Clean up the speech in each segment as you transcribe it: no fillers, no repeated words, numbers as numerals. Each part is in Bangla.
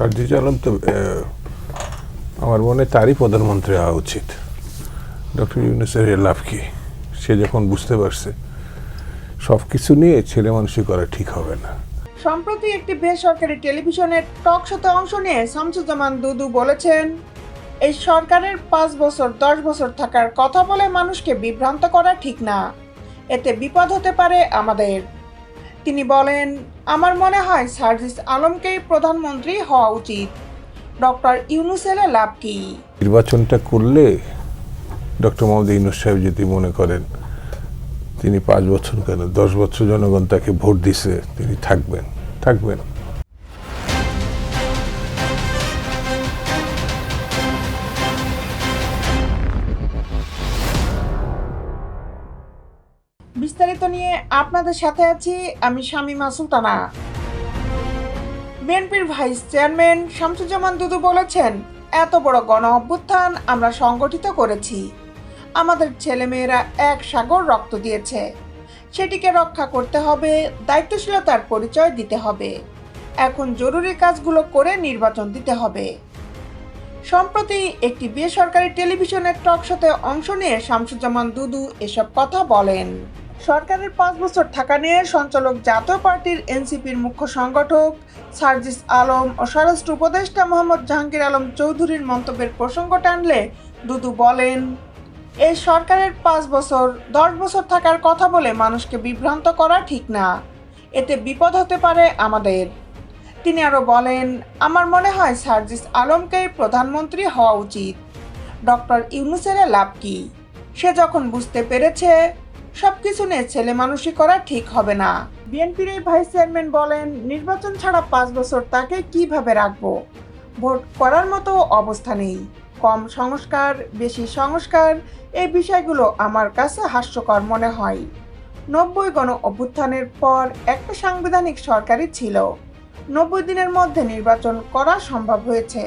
সার্জিস আলম তো আমার মনে তারই প্রধানমন্ত্রী হওয়া উচিত। ডক্টর ইউনূসের লাভ কি? সে যখন বুঝতে পারছে সব কিছু নিয়ে ছেলে মানুষই করা ঠিক হবে না। সম্প্রতি একটি বেসরকারি টেলিভিশনের টক শোতে অংশ নিয়ে শামসুজ্জামান দুদু বলেছেন, এই সরকারের 5 বছর 10 বছর থাকার কথা বলে মানুষকে বিভ্রান্ত করা ঠিক না, এতে বিপদ হতে পারে আমাদের। তিনি বলেন, আমার মনে হয় সার্জিস আলমকেই প্রধানমন্ত্রী হওয়া উচিত। ডক্টর ইউনূসের লাভ কি? নির্বাচনটা করলে ডক্টর মোহাম্মদ ইউনূস সাহেব যদি মনে করেন তিনি 5 বছর কেন 10 বছর জনগণ তাকে ভোট দিছে, তিনি থাকবেন। বিস্তারিত নিয়ে আপনাদের সাথে আছি আমি শামীমা সুলতানা। বিএনপির ভাইস চেয়ারম্যান শামসুজ্জামান দুদু বলেছেন, এত বড় গণ অভ্যুত্থান আমরা সংগঠিত করেছি, আমাদের ছেলেমেয়েরা এক সাগর রক্ত দিয়েছে, সেটিকে রক্ষা করতে হবে, দায়িত্বশীলতার পরিচয় দিতে হবে, এখন জরুরি কাজগুলো করে নির্বাচন দিতে হবে। সম্প্রতি একটি বেসরকারি টেলিভিশনের টক শোতে অংশ নিয়ে শামসুজ্জামান দুদু এসব কথা বলেন। সরকারের 5 বছর থাকা নিয়ে সঞ্চালক জাতীয় পার্টির এনসিপির মুখ্য সংগঠক সার্জিস আলম ও স্বরাষ্ট্র উপদেষ্টা মোহাম্মদ জাহাঙ্গীর আলম চৌধুরীর মন্তব্যের প্রসঙ্গ টানলে দুদু বলেন, এই সরকারের 5 বছর 10 বছর থাকার কথা বলে মানুষকে বিভ্রান্ত করা ঠিক না, এতে বিপদ হতে পারে আমাদের। তিনি আরও বলেন, আমার মনে হয় সার্জিস আলমকেই প্রধানমন্ত্রী হওয়া উচিত। ডক্টর ইউনূসের লাভ কি? সে যখন বুঝতে পেরেছে সব কিছু নিয়ে ছেলে মানুষই করা ঠিক হবে না। বিএনপির এই ভাইস চেয়ারম্যান বলেন, নির্বাচন ছাড়া 5 বছর তাকে কিভাবে রাখবো? ভোট করার মতো অবস্থা নেই, কম সংস্কার বেশি সংস্কার, এই বিষয়গুলো আমার কাছে হাস্যকর মনে হয়। 90 গণ অভ্যুত্থানের পর একটা সাংবিধানিক সরকারই ছিল, 90 দিনের মধ্যে নির্বাচন করা সম্ভব হয়েছে,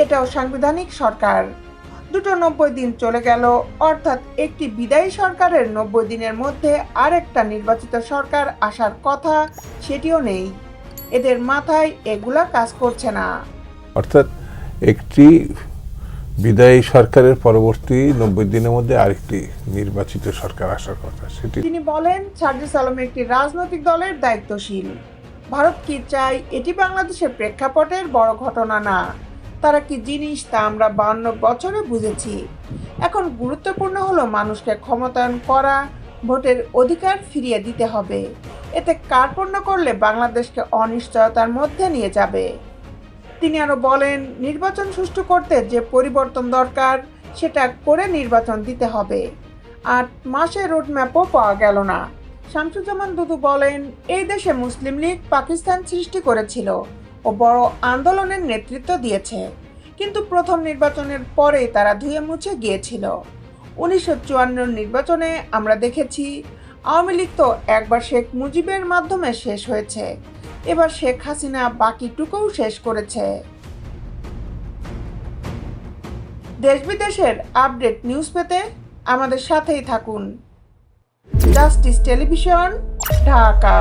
এটাও সাংবিধানিক সরকার। দুটো 90 দিন চলে গেল, অর্থাৎ একটি বিদায়ী সরকারের 90 দিনের মধ্যে আরেকটা নির্বাচিত সরকার আসার কথা, সেটিও নেই। এদের মাথায় এগুলা কাজ করছে না। অর্থাৎ একটি বিদায়ী সরকারের পরবর্তী 90 দিনের মধ্যে আরেকটি নির্বাচিত সরকার আসার কথা। সেটি তিনি বলেন, সার্জিস আলম একটি রাজনৈতিক দলের দায়িত্বশীল। ভারত কি চায় এটি বাংলাদেশের প্রেক্ষাপটের বড় ঘটনা না, তারা কি জিনিস তা আমরা 52 বছরে বুঝেছি। এখন গুরুত্বপূর্ণ হলো মানুষকে ক্ষমতায়ন করা, ভোটের অধিকার ফিরিয়ে দিতে হবে। এতে কার্পণ্য করলে বাংলাদেশকে অনিশ্চয়তার মধ্যে নিয়ে যাবে। তিনি আরও বলেন, নির্বাচন সুষ্ঠু করতে যে পরিবর্তন দরকার সেটা করে নির্বাচন দিতে হবে। 8 মাসের রোডম্যাপও পাওয়া গেল না। শামসুজ্জামান দুদু বলেন, এই দেশে মুসলিম লীগ পাকিস্তান সৃষ্টি করেছিল ও বড় আন্দোলনের নেতৃত্ব দিয়েছে, কিন্তু প্রথম নির্বাচনের পরে তারা ধুয়ে মুছে গিয়েছিল। 1954 নির্বাচনে আমরা দেখেছি আওয়ামী লীগ তো একবার শেখ মুজিবের মাধ্যমে শেষ হয়েছে, এবার শেখ হাসিনা বাকিটুকুও শেষ করেছে। দেশ বিদেশের আপডেট নিউজ পেতে আমাদের সাথেই থাকুন। Justice television, Dhaka.